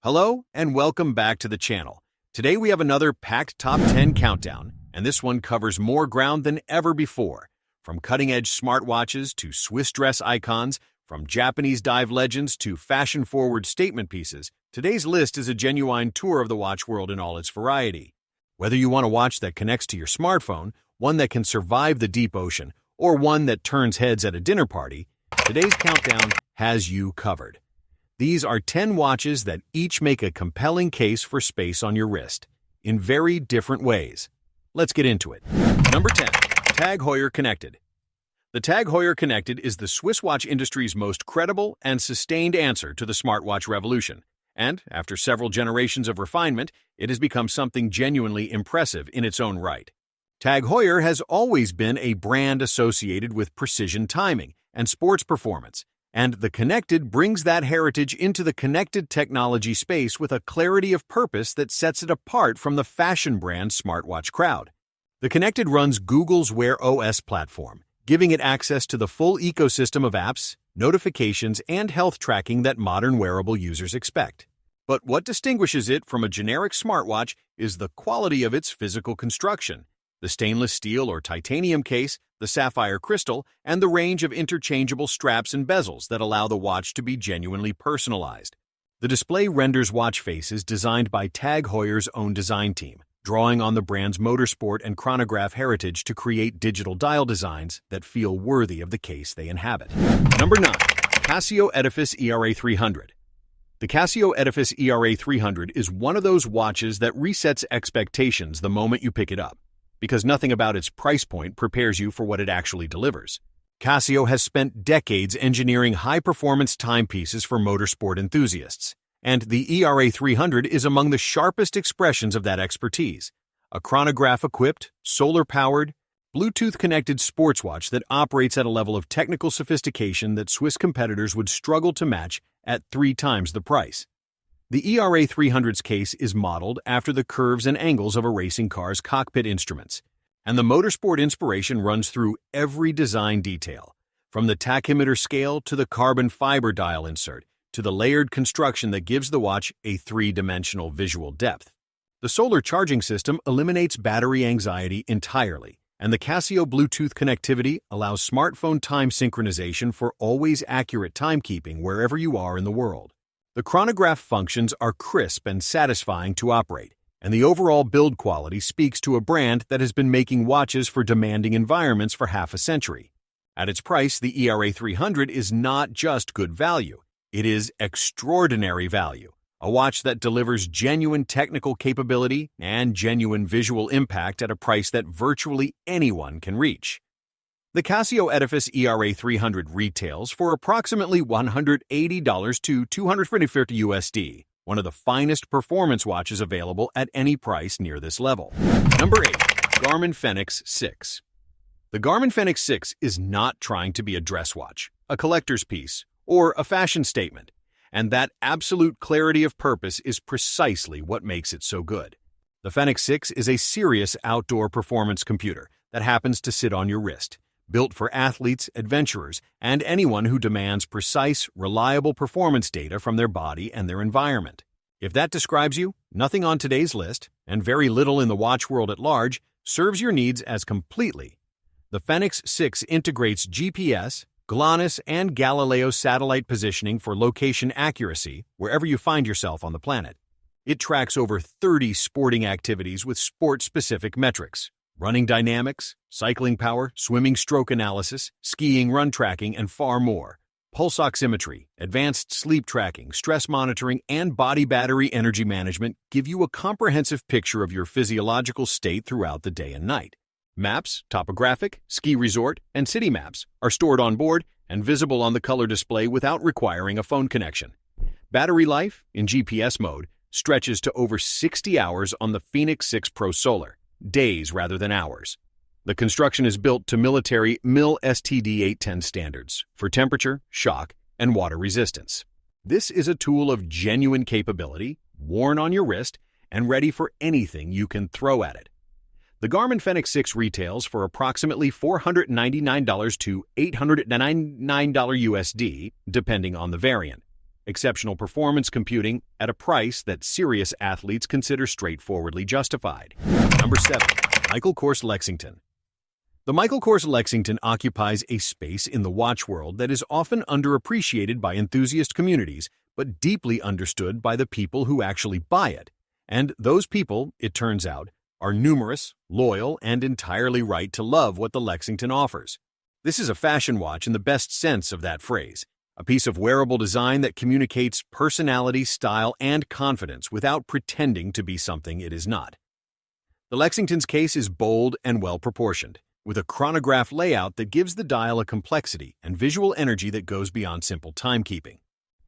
Hello and welcome back to the channel. Today we have another packed top 10 countdown, and this one covers more ground than ever before. From cutting-edge smartwatches to Swiss dress icons, from Japanese dive legends to fashion-forward statement pieces, today's list is a genuine tour of the watch world in all its variety. Whether you want a watch that connects to your smartphone, one that can survive the deep ocean, or one that turns heads at a dinner party, today's countdown has you covered. These are 10 watches that each make a compelling case for space on your wrist, in very different ways. Let's get into it. Number 10. Tag Heuer Connected. The Tag Heuer Connected is the Swiss watch industry's most credible and sustained answer to the smartwatch revolution. And, after several generations of refinement, it has become something genuinely impressive in its own right. Tag Heuer has always been a brand associated with precision timing and sports performance, and the Connected brings that heritage into the connected technology space with a clarity of purpose that sets it apart from the fashion brand smartwatch crowd. The Connected runs Google's Wear OS platform, giving it access to the full ecosystem of apps, notifications, and health tracking that modern wearable users expect. But what distinguishes it from a generic smartwatch is the quality of its physical construction. The stainless steel or titanium case, the sapphire crystal, and the range of interchangeable straps and bezels that allow the watch to be genuinely personalized. The display renders watch faces designed by Tag Heuer's own design team, drawing on the brand's motorsport and chronograph heritage to create digital dial designs that feel worthy of the case they inhabit. Number 9. Casio Edifice ERA 300. The Casio Edifice ERA 300 is one of those watches that resets expectations the moment you pick it up, because nothing about its price point prepares you for what it actually delivers. Casio has spent decades engineering high-performance timepieces for motorsport enthusiasts, and the ERA 300 is among the sharpest expressions of that expertise. A chronograph-equipped, solar-powered, Bluetooth-connected sports watch that operates at a level of technical sophistication that Swiss competitors would struggle to match at 3 times the price. The ERA 300's case is modeled after the curves and angles of a racing car's cockpit instruments, and the motorsport inspiration runs through every design detail, from the tachymeter scale to the carbon fiber dial insert to the layered construction that gives the watch a 3-dimensional visual depth. The solar charging system eliminates battery anxiety entirely, and the Casio Bluetooth connectivity allows smartphone time synchronization for always accurate timekeeping wherever you are in the world. The chronograph functions are crisp and satisfying to operate, and the overall build quality speaks to a brand that has been making watches for demanding environments for half a century. At its price, the ERA 300 is not just good value, it is extraordinary value, a watch that delivers genuine technical capability and genuine visual impact at a price that virtually anyone can reach. The Casio Edifice ERA 300 retails for approximately $180 to $250 USD, one of the finest performance watches available at any price near this level. Number 8. Garmin Fenix 6. The Garmin Fenix 6 is not trying to be a dress watch, a collector's piece, or a fashion statement, and that absolute clarity of purpose is precisely what makes it so good. The Fenix 6 is a serious outdoor performance computer that happens to sit on your wrist, built for athletes, adventurers, and anyone who demands precise, reliable performance data from their body and their environment. If that describes you, nothing on today's list, and very little in the watch world at large, serves your needs as completely. The Fenix 6 integrates GPS, GLONASS, and Galileo satellite positioning for location accuracy wherever you find yourself on the planet. It tracks over 30 sporting activities with sport-specific metrics: running dynamics, cycling power, swimming stroke analysis, skiing run tracking, and far more. Pulse oximetry, advanced sleep tracking, stress monitoring, and body battery energy management give you a comprehensive picture of your physiological state throughout the day and night. Maps, topographic, ski resort, and city maps are stored on board and visible on the color display without requiring a phone connection. Battery life, in GPS mode, stretches to over 60 hours on the Fenix 6 Pro Solar, days rather than hours. The construction is built to military MIL STD 810 standards for temperature, shock, and water resistance. This is a tool of genuine capability, worn on your wrist, and ready for anything you can throw at it. The Garmin Fenix 6 retails for approximately $499 to $899 USD, depending on the variant. exceptional performance computing at a price that serious athletes consider straightforwardly justified. Number 7. Michael Kors Lexington. The Michael Kors Lexington occupies a space in the watch world that is often underappreciated by enthusiast communities, but deeply understood by the people who actually buy it. And those people, it turns out, are numerous, loyal, and entirely right to love what the Lexington offers. This is a fashion watch in the best sense of that phrase, a piece of wearable design that communicates personality, style, and confidence without pretending to be something it is not. The Lexington's case is bold and well-proportioned, with a chronograph layout that gives the dial a complexity and visual energy that goes beyond simple timekeeping.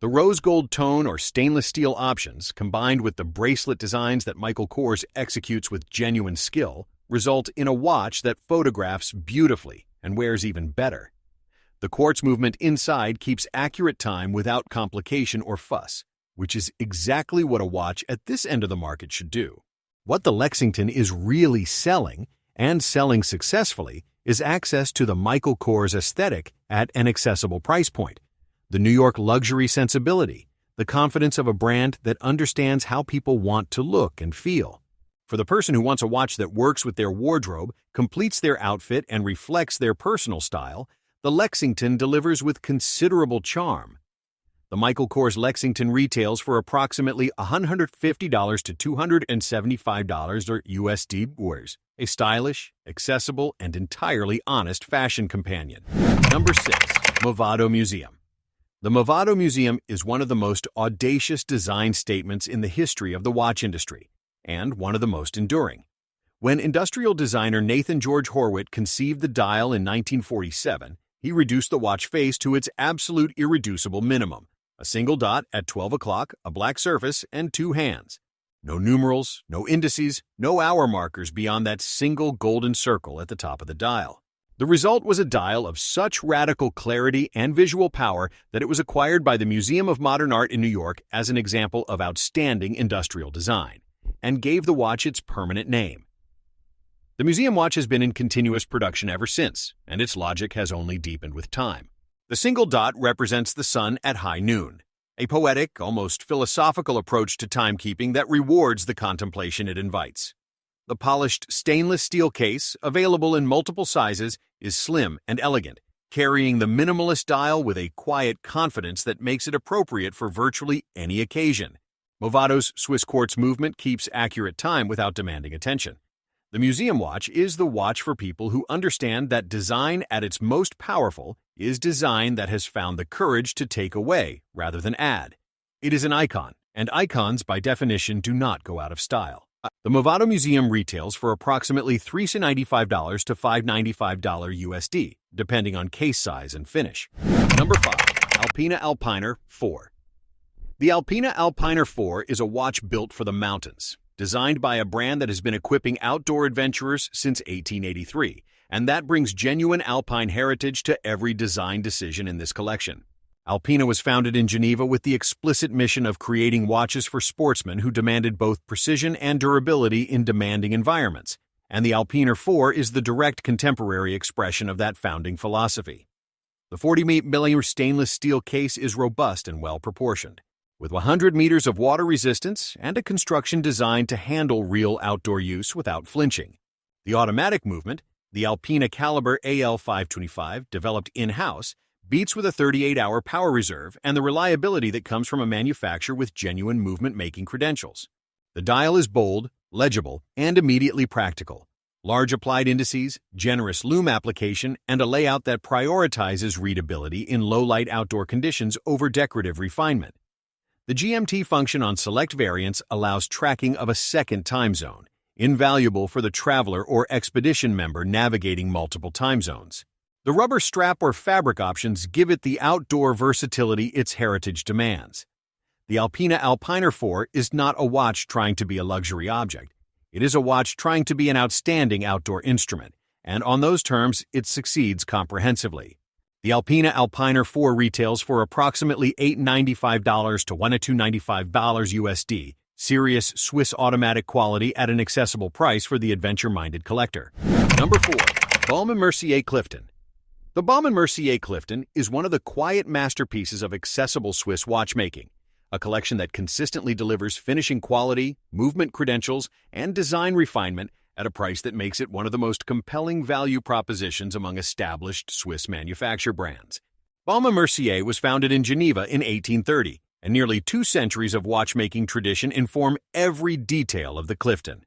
The rose gold tone or stainless steel options, combined with the bracelet designs that Michael Kors executes with genuine skill, result in a watch that photographs beautifully and wears even better. The quartz movement inside keeps accurate time without complication or fuss, which is exactly what a watch at this end of the market should do. What the Lexington is really selling, and selling successfully, is access to the Michael Kors aesthetic at an accessible price point, the New York luxury sensibility, the confidence of a brand that understands how people want to look and feel. For the person who wants a watch that works with their wardrobe, completes their outfit, and reflects their personal style, the Lexington delivers with considerable charm. The Michael Kors Lexington retails for approximately $150 to $275 or USD, a stylish, accessible, and entirely honest fashion companion. Number 6. Movado Museum. The Movado Museum is one of the most audacious design statements in the history of the watch industry, and one of the most enduring. When industrial designer Nathan George Horwitz conceived the dial in 1947, he reduced the watch face to its absolute irreducible minimum: a single dot at 12 o'clock, a black surface, and 2 hands. No numerals, no indices, no hour markers beyond that single golden circle at the top of the dial. The result was a dial of such radical clarity and visual power that it was acquired by the Museum of Modern Art in New York as an example of outstanding industrial design, and gave the watch its permanent name. The museum watch has been in continuous production ever since, and its logic has only deepened with time. The single dot represents the sun at high noon, a poetic, almost philosophical approach to timekeeping that rewards the contemplation it invites. The polished stainless steel case, available in multiple sizes, is slim and elegant, carrying the minimalist dial with a quiet confidence that makes it appropriate for virtually any occasion. Movado's Swiss quartz movement keeps accurate time without demanding attention. The museum watch is the watch for people who understand that design at its most powerful is design that has found the courage to take away rather than add. It is an icon, and icons by definition do not go out of style. The Movado Museum retails for approximately $395 to $595 USD, depending on case size and finish. Number 5. Alpina Alpiner 4. The Alpina Alpiner 4 is a watch built for the mountains, designed by a brand that has been equipping outdoor adventurers since 1883, and that brings genuine alpine heritage to every design decision in this collection. Alpina was founded in Geneva with the explicit mission of creating watches for sportsmen who demanded both precision and durability in demanding environments, and the Alpina 4 is the direct contemporary expression of that founding philosophy. The 40mm stainless steel case is robust and well-proportioned, with 100 meters of water resistance and a construction designed to handle real outdoor use without flinching. The automatic movement, the Alpina Calibre AL525, developed in-house, beats with a 38-hour power reserve and the reliability that comes from a manufacturer with genuine movement-making credentials. The dial is bold, legible, and immediately practical. Large applied indices, generous lume application, and a layout that prioritizes readability in low-light outdoor conditions over decorative refinement. The GMT function on select variants allows tracking of a second time zone, invaluable for the traveler or expedition member navigating multiple time zones. The rubber strap or fabric options give it the outdoor versatility its heritage demands. The Alpina Alpiner 4 is not a watch trying to be a luxury object. It is a watch trying to be an outstanding outdoor instrument, and on those terms, it succeeds comprehensively. The Alpina Alpiner 4 retails for approximately $895 to $1,295 USD, serious Swiss automatic quality at an accessible price for the adventure-minded collector. Number 4. Baume & Mercier Clifton. The Baume & Mercier Clifton is one of the quiet masterpieces of accessible Swiss watchmaking, a collection that consistently delivers finishing quality, movement credentials, and design refinement at a price that makes it one of the most compelling value propositions among established Swiss manufacture brands. Baume & Mercier was founded in Geneva in 1830, and nearly 2 centuries of watchmaking tradition inform every detail of the Clifton.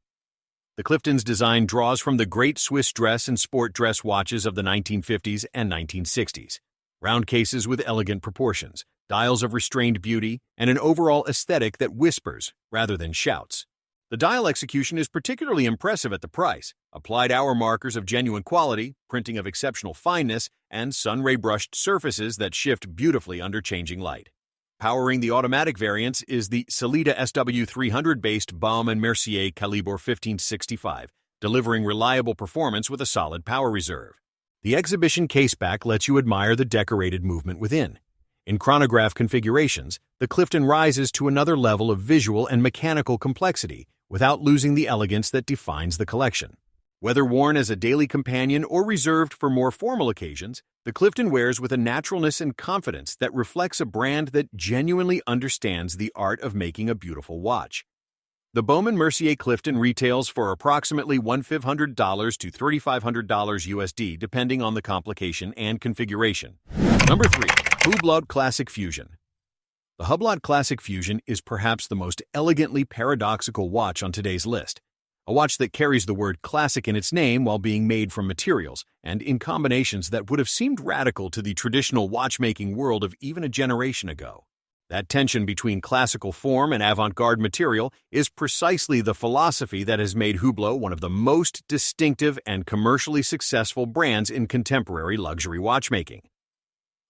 The Clifton's design draws from the great Swiss dress and sport dress watches of the 1950s and 1960s. Round cases with elegant proportions, dials of restrained beauty, and an overall aesthetic that whispers rather than shouts. The dial execution is particularly impressive at the price. Applied hour markers of genuine quality, printing of exceptional fineness, and sun-ray brushed surfaces that shift beautifully under changing light. Powering the automatic variants is the Sellita SW300-based Baume & Mercier Calibre 1565, delivering reliable performance with a solid power reserve. The exhibition caseback lets you admire the decorated movement within. In chronograph configurations, the Clifton rises to another level of visual and mechanical complexity without losing the elegance that defines the collection. Whether worn as a daily companion or reserved for more formal occasions, the Clifton wears with a naturalness and confidence that reflects a brand that genuinely understands the art of making a beautiful watch. The Baume & Mercier Clifton retails for approximately $1,500 to $3,500 USD depending on the complication and configuration. Number 3. Hublot Classic Fusion. The Hublot Classic Fusion is perhaps the most elegantly paradoxical watch on today's list. A watch that carries the word classic in its name while being made from materials and in combinations that would have seemed radical to the traditional watchmaking world of even a generation ago. That tension between classical form and avant-garde material is precisely the philosophy that has made Hublot one of the most distinctive and commercially successful brands in contemporary luxury watchmaking.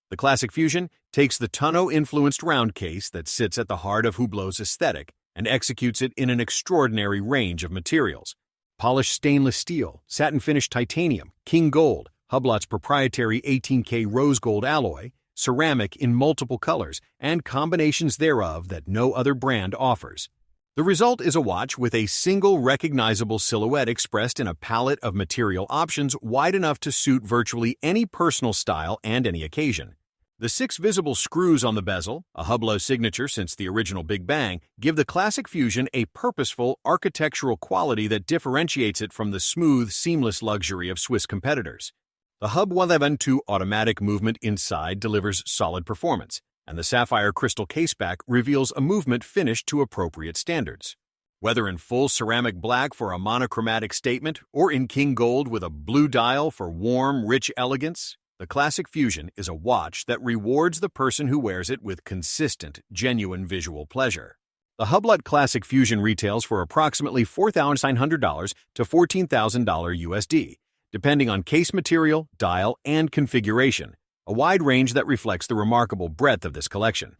The Classic Fusion takes the tonneau-influenced round case that sits at the heart of Hublot's aesthetic and executes it in an extraordinary range of materials. Polished stainless steel, satin-finished titanium, king gold, Hublot's proprietary 18K rose gold alloy, ceramic in multiple colors, and combinations thereof that no other brand offers. The result is a watch with a single recognizable silhouette expressed in a palette of material options wide enough to suit virtually any personal style and any occasion. The 6 visible screws on the bezel, a Hublot signature since the original Big Bang, give the Classic Fusion a purposeful architectural quality that differentiates it from the smooth, seamless luxury of Swiss competitors. The Hub 112 automatic movement inside delivers solid performance, and the sapphire crystal caseback reveals a movement finished to appropriate standards. Whether in full ceramic black for a monochromatic statement or in king gold with a blue dial for warm, rich elegance, the Classic Fusion is a watch that rewards the person who wears it with consistent, genuine visual pleasure. The Hublot Classic Fusion retails for approximately $4,900 to $14,000 USD, depending on case material, dial, and configuration, a wide range that reflects the remarkable breadth of this collection.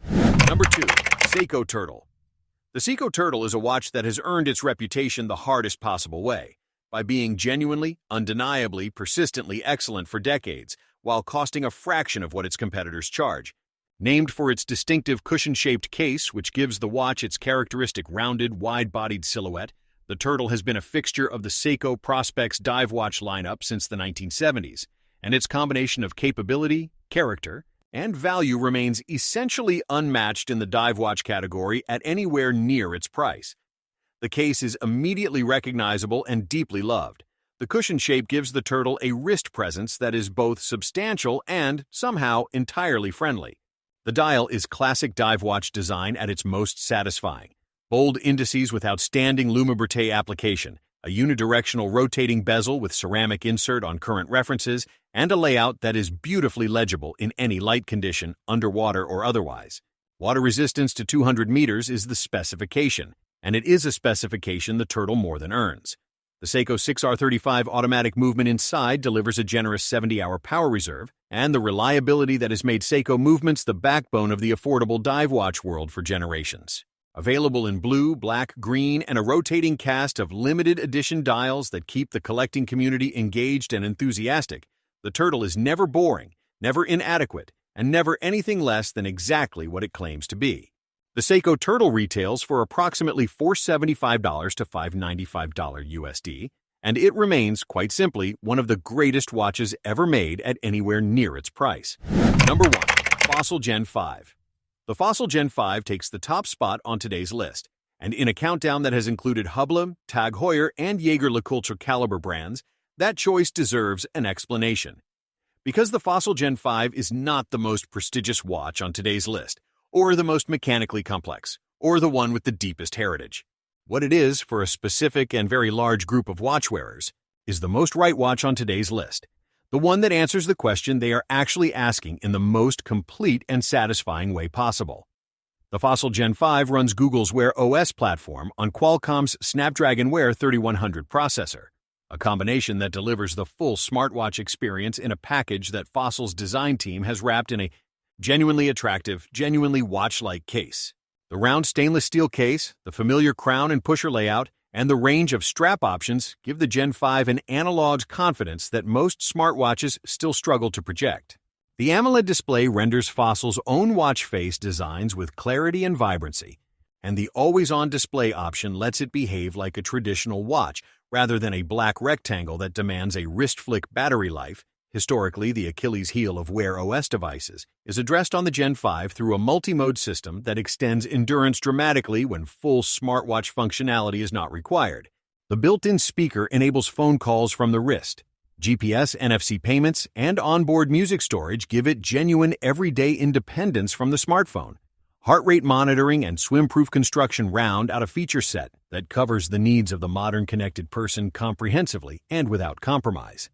Number 2. Seiko Turtle. The Seiko Turtle is a watch that has earned its reputation the hardest possible way, by being genuinely, undeniably, persistently excellent for decades, while costing a fraction of what its competitors charge. Named for its distinctive cushion-shaped case, which gives the watch its characteristic rounded, wide-bodied silhouette, the Turtle has been a fixture of the Seiko Prospex dive watch lineup since the 1970s, and its combination of capability, character, and value remains essentially unmatched in the dive watch category at anywhere near its price. The case is immediately recognizable and deeply loved. The cushion shape gives the Turtle a wrist presence that is both substantial and, somehow, entirely friendly. The dial is classic dive watch design at its most satisfying. Bold indices with outstanding Lumiberte application, a unidirectional rotating bezel with ceramic insert on current references, and a layout that is beautifully legible in any light condition, underwater or otherwise. Water resistance to 200 meters is the specification, and it is a specification the Turtle more than earns. The Seiko 6R35 automatic movement inside delivers a generous 70-hour power reserve, and the reliability that has made Seiko movements the backbone of the affordable dive watch world for generations. Available in blue, black, green, and a rotating cast of limited edition dials that keep the collecting community engaged and enthusiastic, the Turtle is never boring, never inadequate, and never anything less than exactly what it claims to be. The Seiko Turtle retails for approximately $475 to $595 USD, and it remains, quite simply, one of the greatest watches ever made at anywhere near its price. Number 1. Fossil Gen 5. The Fossil Gen 5 takes the top spot on today's list, and in a countdown that has included Hublot, Tag Heuer, and Jaeger-LeCoultre Calibre brands, that choice deserves an explanation. Because the Fossil Gen 5 is not the most prestigious watch on today's list, or the most mechanically complex, or the one with the deepest heritage. What it is for a specific and very large group of watch wearers is the most right watch on today's list, the one that answers the question they are actually asking in the most complete and satisfying way possible. The Fossil Gen 5 runs Google's Wear OS platform on Qualcomm's Snapdragon Wear 3100 processor, a combination that delivers the full smartwatch experience in a package that Fossil's design team has wrapped in a genuinely attractive, genuinely watch-like case. The round stainless steel case, the familiar crown and pusher layout, and the range of strap options give the Gen 5 an analog's confidence that most smartwatches still struggle to project. The AMOLED display renders Fossil's own watch face designs with clarity and vibrancy, and the always-on display option lets it behave like a traditional watch rather than a black rectangle that demands a wrist-flick battery life. Historically, the Achilles heel of Wear OS devices is addressed on the Gen 5 through a multi-mode system that extends endurance dramatically when full smartwatch functionality is not required. The built-in speaker enables phone calls from the wrist. GPS, NFC payments, and onboard music storage give it genuine everyday independence from the smartphone. Heart rate monitoring and swim-proof construction round out a feature set that covers the needs of the modern connected person comprehensively and without compromise.